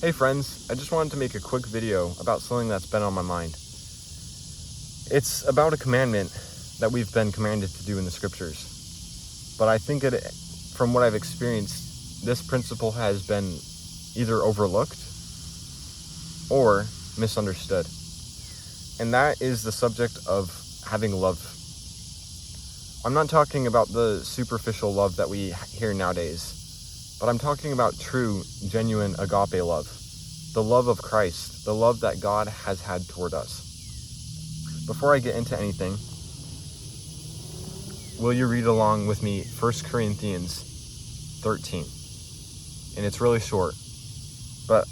Hey friends, I just wanted to make a quick video about something that's been on my mind. It's about a commandment that we've been commanded to do in the scriptures. But I think from what I've experienced, this principle has been either overlooked or misunderstood. And that is the subject of having love. I'm not talking about the superficial love that we hear nowadays, but I'm talking about true, genuine agape love. The love of Christ, the love that God has had toward us. Before I get into anything, will you read along with me 1 Corinthians 13? And it's really short, but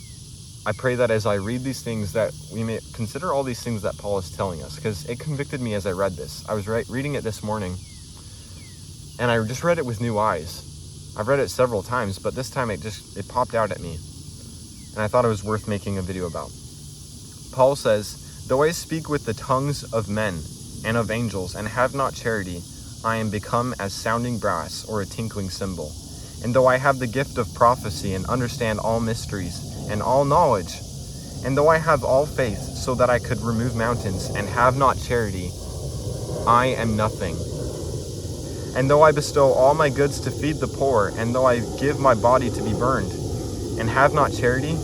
I pray that as I read these things that we may consider all these things that Paul is telling us, because it convicted me as I read this. I was reading it this morning, and I just read it with new eyes. I've read it several times, but this time it popped out at me, and I thought it was worth making a video about. Paul says, "Though I speak with the tongues of men and of angels and have not charity, I am become as sounding brass or a tinkling cymbal. And though I have the gift of prophecy and understand all mysteries and all knowledge, and though I have all faith so that I could remove mountains and have not charity, I am nothing. And though I bestow all my goods to feed the poor, and though I give my body to be burned, and have not charity,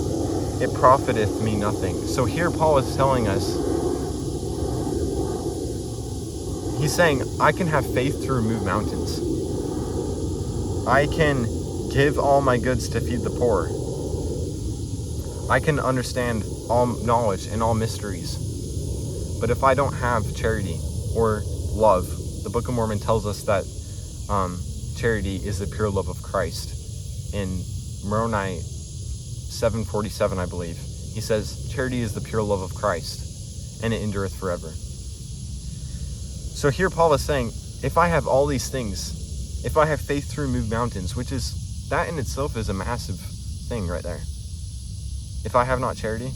it profiteth me nothing." So here Paul is telling us, he's saying, I can have faith to remove mountains. I can give all my goods to feed the poor. I can understand all knowledge and all mysteries. But if I don't have charity or love, the Book of Mormon tells us that charity is the pure love of Christ. In Moroni 7:47, I believe, he says, "Charity is the pure love of Christ, and it endureth forever." So here Paul is saying, if I have all these things, if I have faith to remove mountains, which is, that in itself is a massive thing right there. If I have not charity,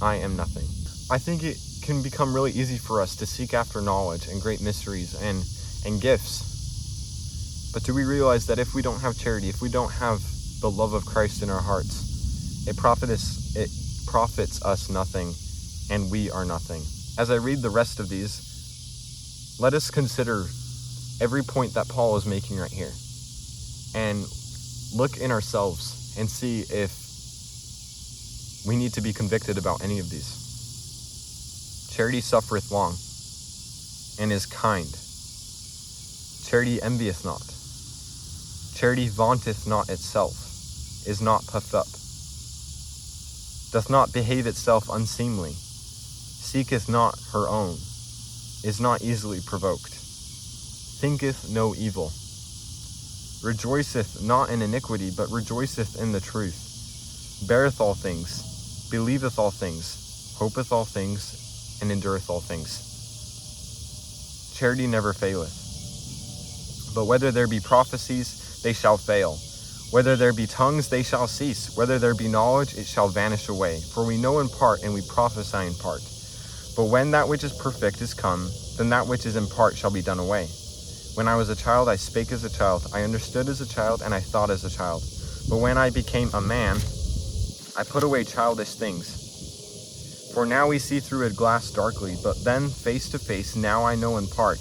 I am nothing. I think it can become really easy for us to seek after knowledge and great mysteries and gifts. But do we realize that if we don't have charity, if we don't have the love of Christ in our hearts, it profits us nothing, and we are nothing. As I read the rest of these, let us consider every point that Paul is making right here, and look in ourselves and see if we need to be convicted about any of these. Charity suffereth long, and is kind. Charity envieth not. Charity vaunteth not itself, is not puffed up, doth not behave itself unseemly, seeketh not her own, is not easily provoked, thinketh no evil, rejoiceth not in iniquity, but rejoiceth in the truth, beareth all things, believeth all things, hopeth all things, and endureth all things. Charity never faileth. But whether there be prophecies, they shall fail. Whether there be tongues, they shall cease. Whether there be knowledge, it shall vanish away. For we know in part, and we prophesy in part. But when that which is perfect is come, then that which is in part shall be done away. When I was a child, I spake as a child. I understood as a child, and I thought as a child. But when I became a man, I put away childish things. For now we see through a glass darkly, but then face to face. Now I know in part,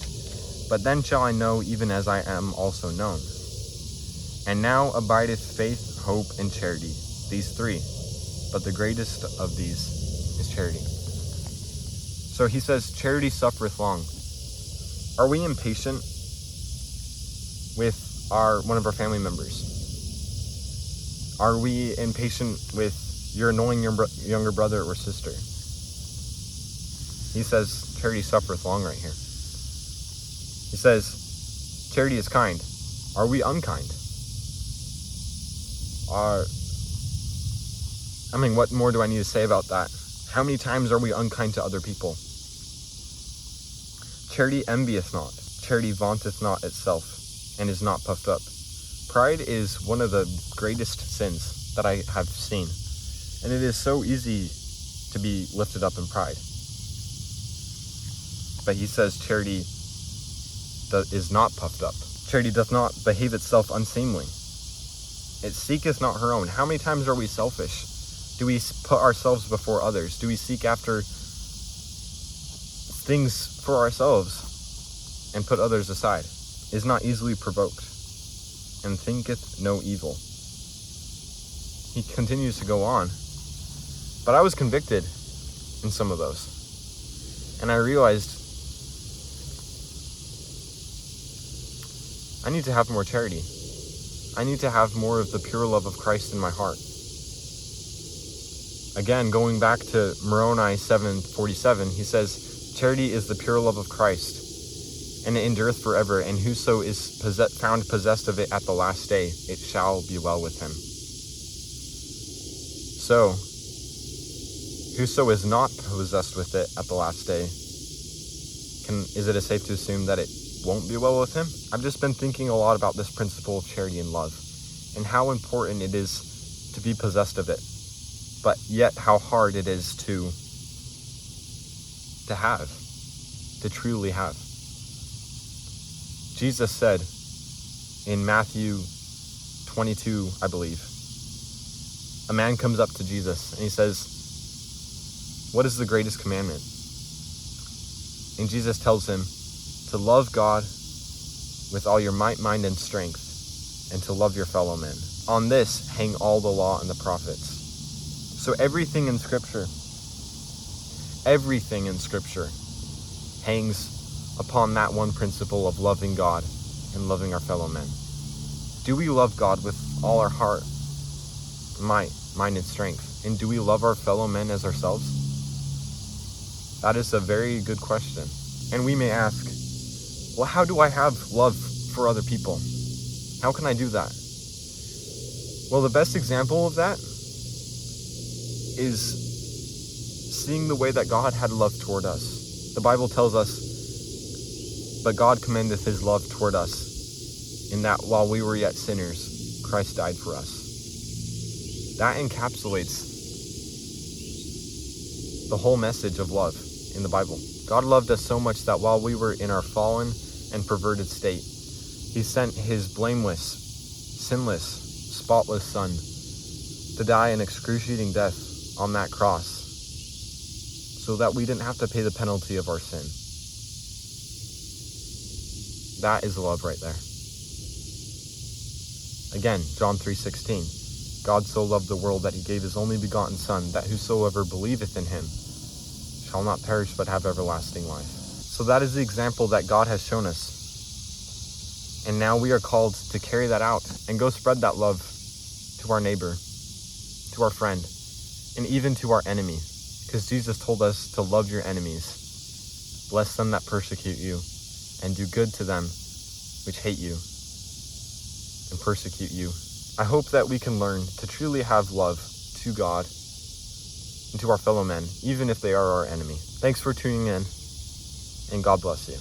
but then shall I know even as I am also known. And now abideth faith, hope, and charity, these three. But the greatest of these is charity. So he says, charity suffereth long. Are we impatient with one of our family members? Are we impatient with your annoying younger brother or sister? He says, charity suffereth long right here. He says, charity is kind. Are we unkind? What more do I need to say about that? How many times are we unkind to other people? Charity envieth not. Charity vaunteth not itself, and is not puffed up. Pride is one of the greatest sins that I have seen. And it is so easy to be lifted up in pride. But he says charity is not puffed up. Charity doth not behave itself unseemly. It seeketh not her own. How many times are we selfish? Do we put ourselves before others? Do we seek after things for ourselves and put others aside? Is not easily provoked, and thinketh no evil. He continues to go on. But I was convicted in some of those. And I realized I need to have more charity. I need to have more of the pure love of Christ in my heart. Again, going back to Moroni 7:47, he says, charity is the pure love of Christ, and it endureth forever, and whoso is found possessed of it at the last day, it shall be well with him. So, whoso is not possessed with it at the last day, is it safe to assume that it won't be well with him? I've just been thinking a lot about this principle of charity and love, and how important it is to be possessed of it, but yet how hard it is to truly have. Jesus said in Matthew 22, I believe, a man comes up to Jesus and he says, what is the greatest commandment? And Jesus tells him to love God with all your might, mind, and strength, and to love your fellow men. On this hang all the law and the prophets. So everything in Scripture hangs upon that one principle of loving God and loving our fellow men. Do we love God with all our heart, might, mind, and strength? And do we love our fellow men as ourselves? That is a very good question. And we may ask, well, how do I have love for other people? How can I do that? Well, the best example of that is seeing the way that God had love toward us. The Bible tells us, but God commendeth his love toward us, in that while we were yet sinners, Christ died for us. That encapsulates the whole message of love in the Bible. God loved us so much that while we were in our fallen and perverted state, he sent his blameless, sinless, spotless Son to die an excruciating death on that cross, so that we didn't have to pay the penalty of our sin. That is love right there. Again, John 3:16. God so loved the world that he gave his only begotten Son, that whosoever believeth in him shall not perish but have everlasting life. So that is the example that God has shown us. And now we are called to carry that out and go spread that love to our neighbor, to our friend, and even to our enemy. Because Jesus told us to love your enemies, bless them that persecute you, and do good to them which hate you and persecute you. I hope that we can learn to truly have love to God and to our fellow men, even if they are our enemy. Thanks for tuning in, and God bless you.